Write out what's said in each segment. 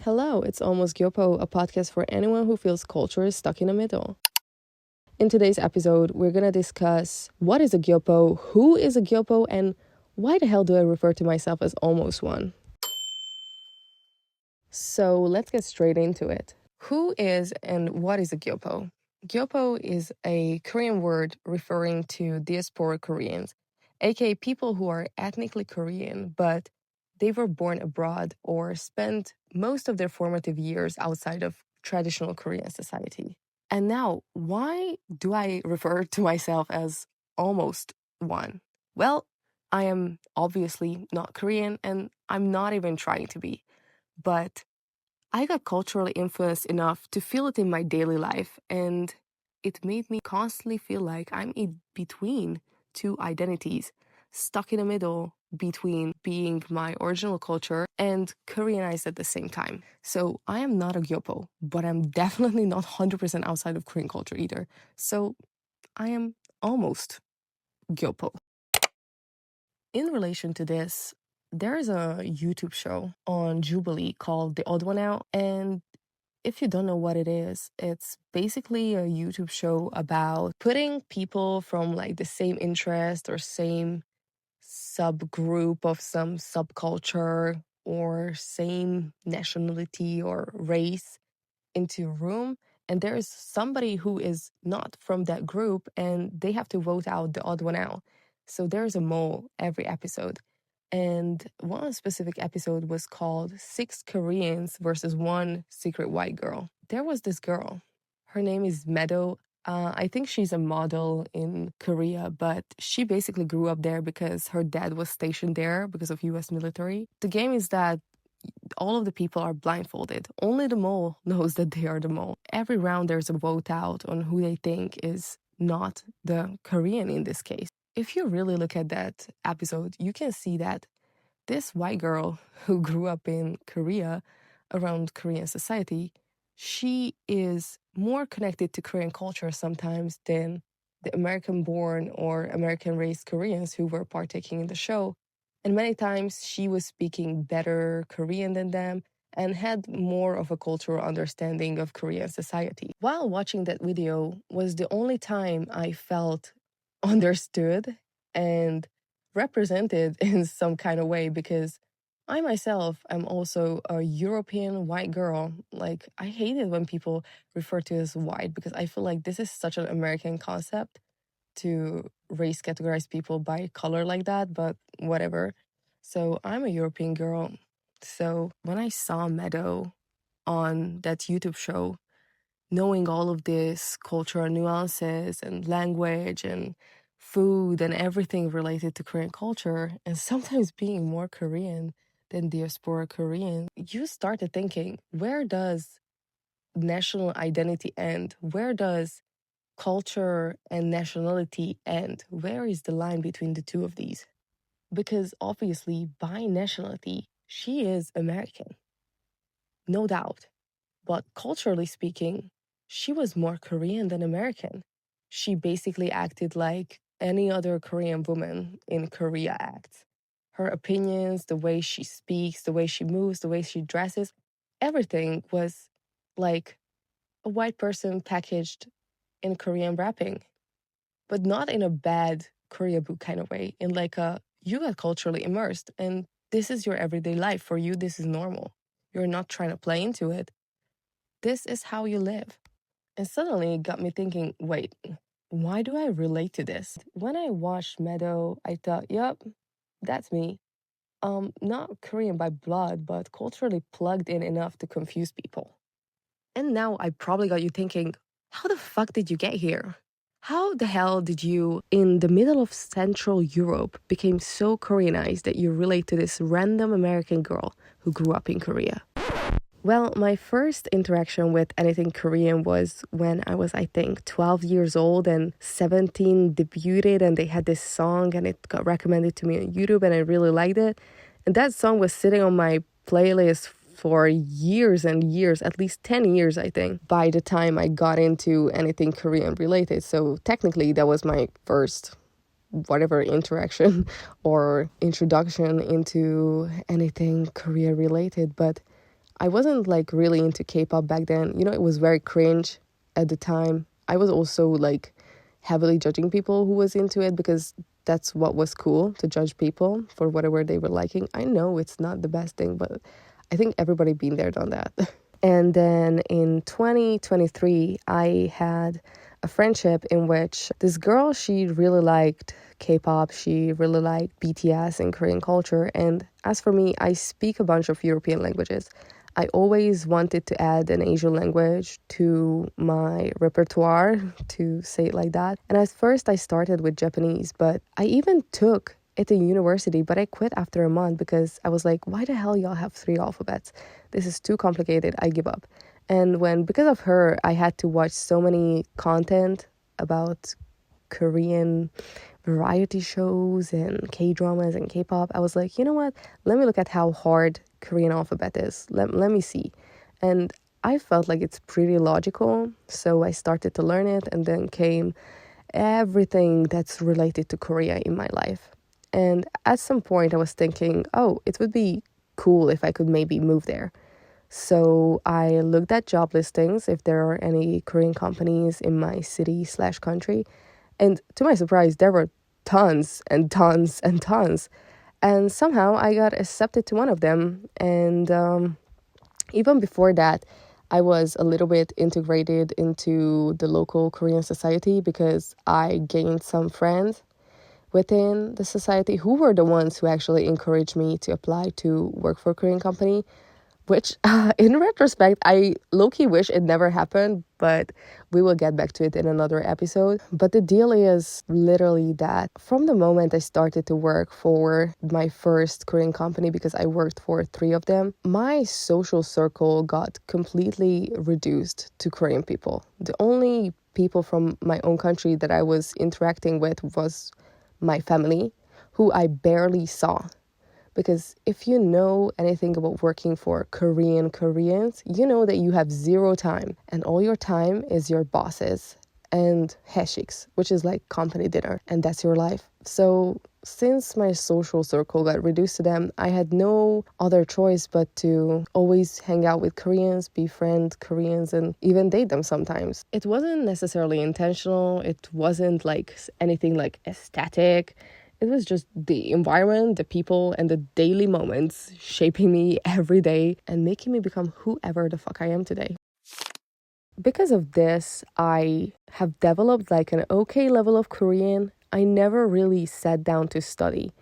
Hello, it's Almost Gyopo, a podcast for anyone who feels culture is stuck in the middle. In today's episode, we're going to discuss what is a Gyopo, who is a Gyopo, and why the hell do I refer to myself as almost one? So let's get straight into it. Who is and what is a Gyopo? Gyopo is a Korean word referring to diaspora Koreans, aka people who are ethnically Korean, but they were born abroad or spent most of their formative years outside of traditional Korean society. And now, why do I refer to myself as almost one? Well, I am obviously not Korean and I'm not even trying to be. But I got culturally influenced enough to feel it in my daily life, and it made me constantly feel like I'm in between two identities, stuck in the middle between being my original culture and Koreanized at the same time. So I am not a Gyopo, but I'm definitely not 100% outside of Korean culture either. So I am almost Gyopo. In relation to this, there is a YouTube show on Jubilee called The Odd One Out, and if you don't know what it is, it's basically a YouTube show about putting people from like the same interest or same subgroup of some subculture or same nationality or race into a room, and there is somebody who is not from that group and they have to vote out the odd one out. So there's a mole every episode. And one specific episode was called 6 Koreans versus 1 secret white girl. There was this girl. Her name is Meadow. I think she's a model in Korea, but she basically grew up there because her dad was stationed there because of US military. The game is that all of the people are blindfolded. Only the mole knows that they are the mole. Every round there's a vote out on who they think is not the Korean in this case. If you really look at that episode, you can see that this white girl who grew up in Korea, around Korean society, she is more connected to Korean culture sometimes than the American-born or American-raised Koreans who were partaking in the show. And many times she was speaking better Korean than them and had more of a cultural understanding of Korean society. While watching that video was the only time I felt understood and represented in some kind of way, because I myself am also a European white girl. Like, I hate it when people refer to as white because I feel like this is such an American concept to race categorize people by color like that, but whatever. So I'm a European girl. So when I saw Meadow on that YouTube show, knowing all of this cultural nuances and language and food and everything related to Korean culture, and sometimes being more Korean than diaspora Korean, you started thinking, where does national identity end? Where does culture and nationality end? Where is the line between the two of these? Because obviously, by nationality, she is American, no doubt. But culturally speaking, she was more Korean than American. She basically acted like any other Korean woman in Korea acts. Her opinions, the way she speaks, the way she moves, the way she dresses, everything was like a white person packaged in Korean wrapping. But not in a bad Korea book kind of way, in like a, you got culturally immersed and this is your everyday life. For you, this is normal. You're not trying to play into it. This is how you live. And suddenly it got me thinking, wait, why do I relate to this? When I watched Meadow, I thought, yep, that's me. Not Korean by blood, but culturally plugged in enough to confuse people. And now I probably got you thinking, how the fuck did you get here? How the hell did you, in the middle of Central Europe, became so Koreanized that you relate to this random American girl who grew up in Korea? Well, my first interaction with anything Korean was when I was, I think, 12 years old and 17 debuted, and they had this song and it got recommended to me on YouTube and I really liked it. And that song was sitting on my playlist for years and years, at least 10 years, I think, by the time I got into anything Korean related. So technically that was my first whatever interaction or introduction into anything Korea related. But I wasn't like really into K-pop back then. It was very cringe at the time. I was also like heavily judging people who was into it because that's what was cool, to judge people for whatever they were liking. I know it's not the best thing, but I think everybody been there, done that. And then in 2023, I had a friendship in which this girl, she really liked K-pop, she really liked BTS and Korean culture. And as for me, I speak a bunch of European languages. I always wanted to add an Asian language to my repertoire, to say it like that. And at first I started with Japanese, but I even took it in university, but I quit after a month because I was like, why the hell y'all have 3 alphabets? This is too complicated. I give up. And because of her, I had to watch so many content about Korean variety shows and K-dramas and K-pop, I was like, you know what? Let me look at how hard Korean alphabet is. Let me see. And I felt like it's pretty logical, so I started to learn it, and then came everything that's related to Korea in my life. And at some point I was thinking, oh, it would be cool if I could maybe move there. So I looked at job listings if there are any Korean companies in my city/country. And to my surprise, there were tons and tons and tons. And somehow I got accepted to one of them. And even before that, I was a little bit integrated into the local Korean society because I gained some friends within the society who were the ones who actually encouraged me to apply to work for a Korean company, which in retrospect, I low-key wish it never happened, but we will get back to it in another episode. But the deal is literally that from the moment I started to work for my first Korean company, because I worked for 3 of them, my social circle got completely reduced to Korean people. The only people from my own country that I was interacting with was my family, who I barely saw. Because if you know anything about working for Koreans, you know that you have 0 time, and all your time is your bosses and haeshiks, which is like company dinner, and that's your life. So since my social circle got reduced to them, I had no other choice but to always hang out with Koreans, befriend Koreans, and even date them sometimes. It wasn't necessarily intentional. It wasn't like anything like aesthetic. It was just the environment, the people, and the daily moments shaping me every day and making me become whoever the fuck I am today. Because of this, I have developed like an okay level of Korean. I never really sat down to study.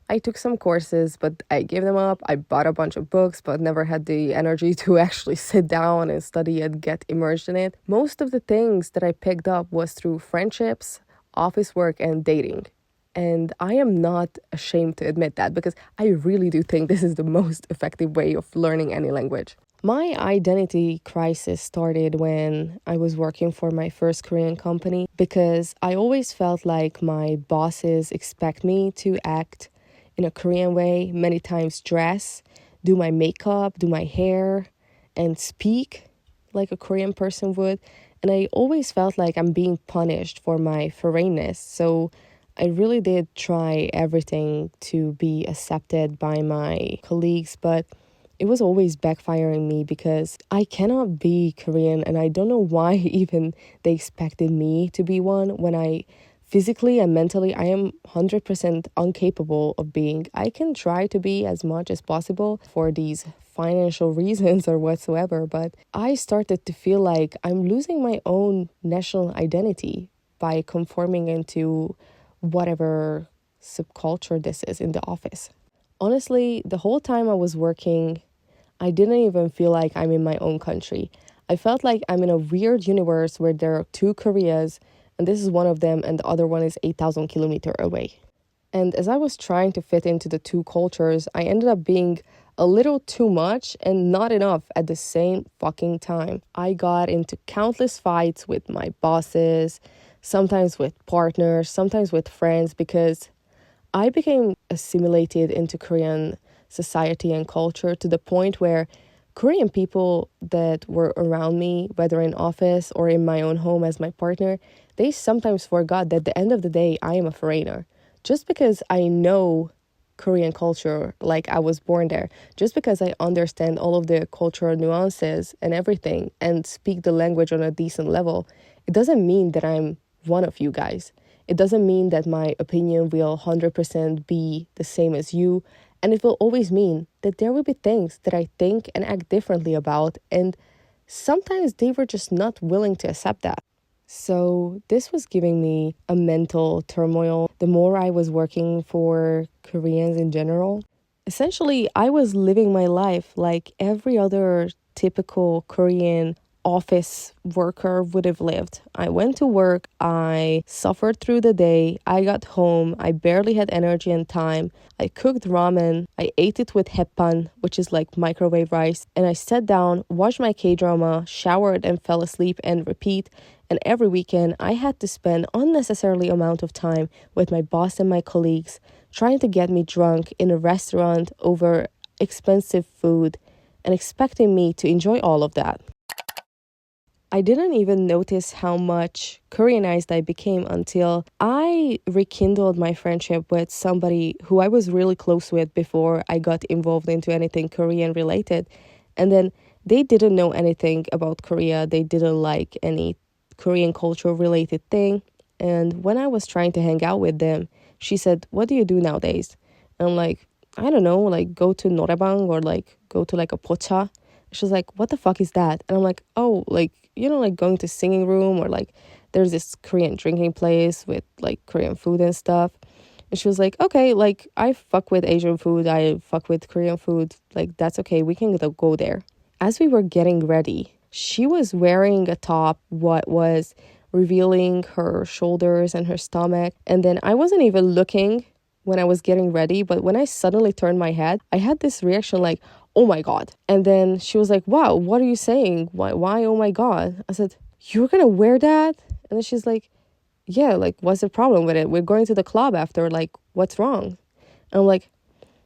I took some courses, but I gave them up. I bought a bunch of books, but never had the energy to actually sit down and study and get immersed in it. Most of the things that I picked up was through friendships, office work, and dating. And I am not ashamed to admit that because I really do think this is the most effective way of learning any language. My identity crisis started when I was working for my first Korean company because I always felt like my bosses expect me to act in a Korean way, many times dress, do my makeup, do my hair, and speak like a Korean person would. And I always felt like I'm being punished for my foreignness. So I really did try everything to be accepted by my colleagues, but it was always backfiring me because I cannot be Korean, and I don't know why even they expected me to be one when I physically and mentally I am 100% incapable of being. I can try to be as much as possible for these financial reasons or whatsoever, but I started to feel like I'm losing my own national identity by conforming into whatever subculture this is in the office. Honestly, the whole time I was working, I didn't even feel like I'm in my own country. I felt like I'm in a weird universe where there are 2 Koreas, and this is one of them, and the other one is 8,000 kilometers away. And as I was trying to fit into the 2 cultures, I ended up being a little too much and not enough at the same fucking time. I got into countless fights with my bosses, sometimes with partners, sometimes with friends, because I became assimilated into Korean society and culture to the point where Korean people that were around me, whether in office or in my own home as my partner, they sometimes forgot that at the end of the day, I am a foreigner. Just because I know Korean culture like I was born there. Just because I understand all of the cultural nuances and everything and speak the language on a decent level, it doesn't mean that I'm one of you guys. It doesn't mean that my opinion will 100% be the same as you. And it will always mean that there will be things that I think and act differently about. And sometimes they were just not willing to accept that. So this was giving me a mental turmoil the more I was working for Koreans in general. Essentially, I was living my life like every other typical Korean office worker would have lived. I went to work, I suffered through the day, I got home, I barely had energy and time. I cooked ramen, I ate it with heppan, which is like microwave rice, and I sat down, watched my K-drama, showered and fell asleep and repeat. And every weekend, I had to spend unnecessarily amount of time with my boss and my colleagues, trying to get me drunk in a restaurant over expensive food and expecting me to enjoy all of that. I didn't even notice how much Koreanized I became until I rekindled my friendship with somebody who I was really close with before I got involved into anything Korean related. And then they didn't know anything about Korea. They didn't like any Korean culture related thing. And when I was trying to hang out with them, she said, "What do you do nowadays?" And I'm like, "I don't know, like go to noraebang or like go to like a pocha." She was like, "What the fuck is that?" And I'm like, "Oh, like, you know, like going to singing room or like there's this Korean drinking place with like Korean food and stuff." And she was like, "Okay, like I fuck with Asian food. I fuck with Korean food. Like that's okay. We can go there." As we were getting ready, she was wearing a top what was revealing her shoulders and her stomach. And then I wasn't even looking when I was getting ready, but when I suddenly turned my head, I had this reaction like, "Oh my God." And then she was like, "Wow, what are you saying? Why oh my God?" I said, "You're gonna wear that?" And then she's like, "Yeah, like what's the problem with it? We're going to the club after, like what's wrong?" And I'm like,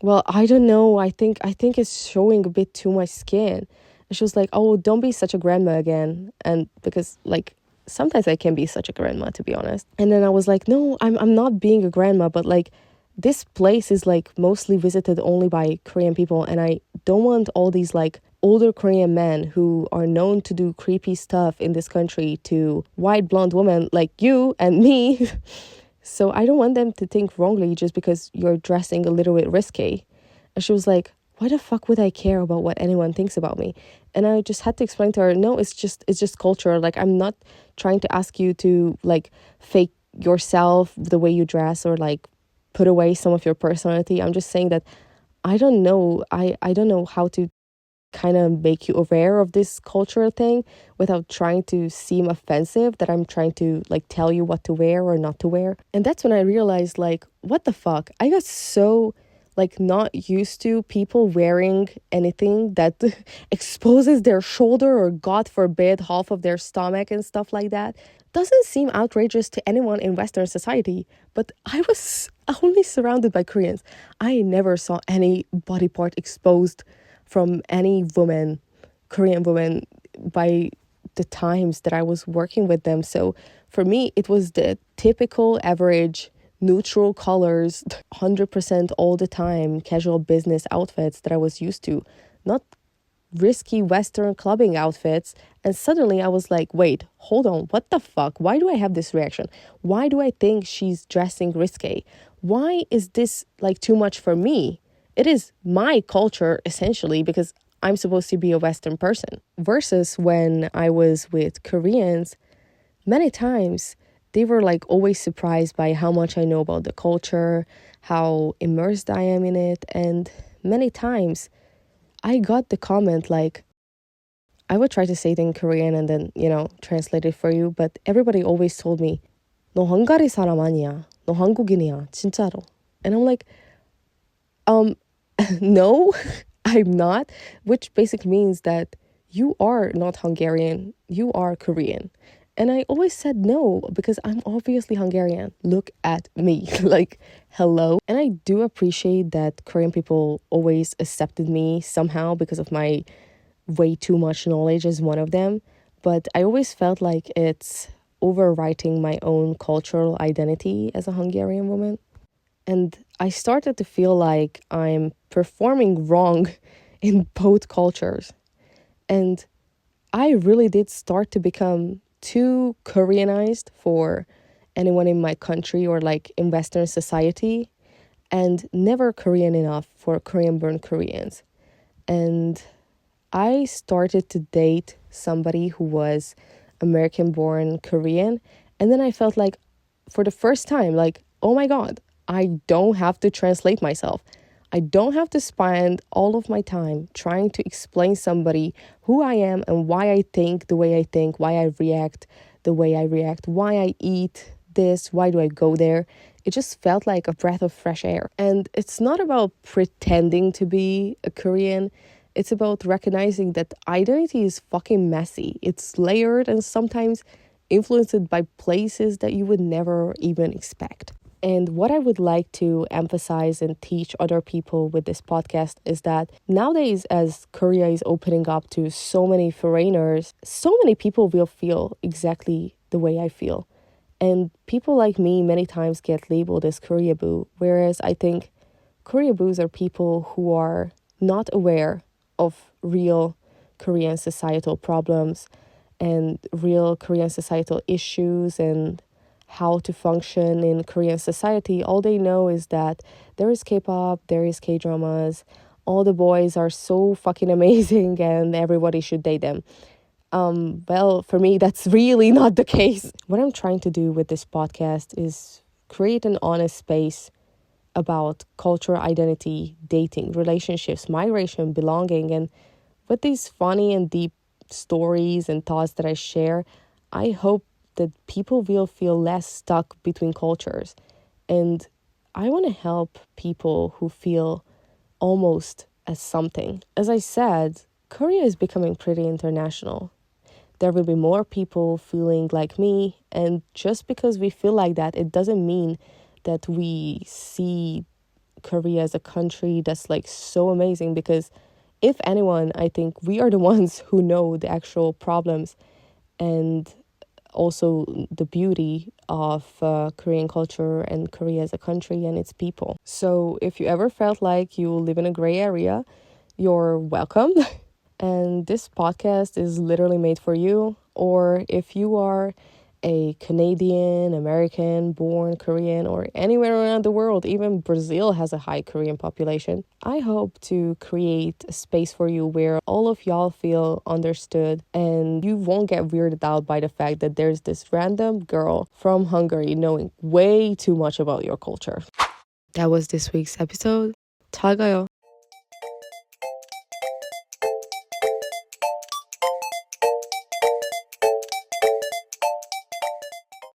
"Well, I don't know. I think it's showing a bit too much skin." And she was like, "Oh, don't be such a grandma again." And because like sometimes I can be such a grandma, to be honest. And then I was like, "No, I'm not being a grandma, but like this place is like mostly visited only by Korean people, and I don't want all these like older Korean men who are known to do creepy stuff in this country to white blonde women like you and me." So I don't want them to think wrongly just because you're dressing a little bit risky. And she was like, "Why the fuck would I care about what anyone thinks about me?" And I just had to explain to her, "No, it's just culture. Like I'm not trying to ask you to like fake yourself the way you dress or like put away some of your personality. I'm just saying that I don't know. I don't know how to kind of make you aware of this cultural thing without trying to seem offensive, that I'm trying to like tell you what to wear or not to wear." And that's when I realized like, what the fuck? I got so like not used to people wearing anything that exposes their shoulder or God forbid half of their stomach and stuff like that. Doesn't seem outrageous to anyone in Western society, but I was only surrounded by Koreans. I never saw any body part exposed from any woman, Korean woman, by the times that I was working with them. So for me, it was the typical average neutral colors, 100% all the time, casual business outfits that I was used to, not risky Western clubbing outfits. And suddenly I was like, wait, hold on, what the fuck? Why do I have this reaction? Why do I think she's dressing risque? Why is this like too much for me? It is my culture essentially because I'm supposed to be a Western person. Versus when I was with Koreans, many times they were like always surprised by how much I know about the culture, how immersed I am in it. And many times I got the comment like, I would try to say it in Korean and then, translate it for you. But everybody always told me, "너 헝가리 사람 아니야. 너 한국인이야. 진짜로." And I'm like, no, I'm not. Which basically means that you are not Hungarian. You are Korean. And I always said no, because I'm obviously Hungarian. Look at me, like, hello. And I do appreciate that Korean people always accepted me somehow because of my way too much knowledge as one of them. But I always felt like it's overwriting my own cultural identity as a Hungarian woman. And I started to feel like I'm performing wrong in both cultures. And I really did start to become too Koreanized for anyone in my country or like in Western society, and never Korean enough for Korean born Koreans. And I started to date somebody who was American born Korean. And then I felt like, for the first time, like, oh my God, I don't have to translate myself. I don't have to spend all of my time trying to explain somebody who I am and why I think the way I think, why I react the way I react, why I eat this, why do I go there. It just felt like a breath of fresh air. And it's not about pretending to be a Korean. It's about recognizing that identity is fucking messy. It's layered and sometimes influenced by places that you would never even expect. And what I would like to emphasize and teach other people with this podcast is that nowadays, as Korea is opening up to so many foreigners, so many people will feel exactly the way I feel. And people like me many times get labeled as Korea boo, whereas I think Korea boos are people who are not aware of real Korean societal problems and real Korean societal issues and how to function in Korean society. All they know is that there is K-pop, there is K-dramas, all the boys are so fucking amazing and everybody should date them. Well, for me, that's really not the case. What I'm trying to do with this podcast is create an honest space about culture, identity, dating, relationships, migration, belonging. And with these funny and deep stories and thoughts that I share, I hope that people will feel less stuck between cultures. And I want to help people who feel almost as something. As I said, Korea is becoming pretty international. There will be more people feeling like me. And just because we feel like that, it doesn't mean that we see Korea as a country that's like so amazing, because if anyone, I think we are the ones who know the actual problems and also the beauty of Korean culture and Korea as a country and its people. So if you ever felt like you live in a gray area, you're welcome. And this podcast is literally made for you. Or if you are a Canadian, American, born Korean, or anywhere around the world, even Brazil has a high Korean population, I hope to create a space for you where all of y'all feel understood and you won't get weirded out by the fact that there's this random girl from Hungary knowing way too much about your culture. That was this week's episode. 잘 가요.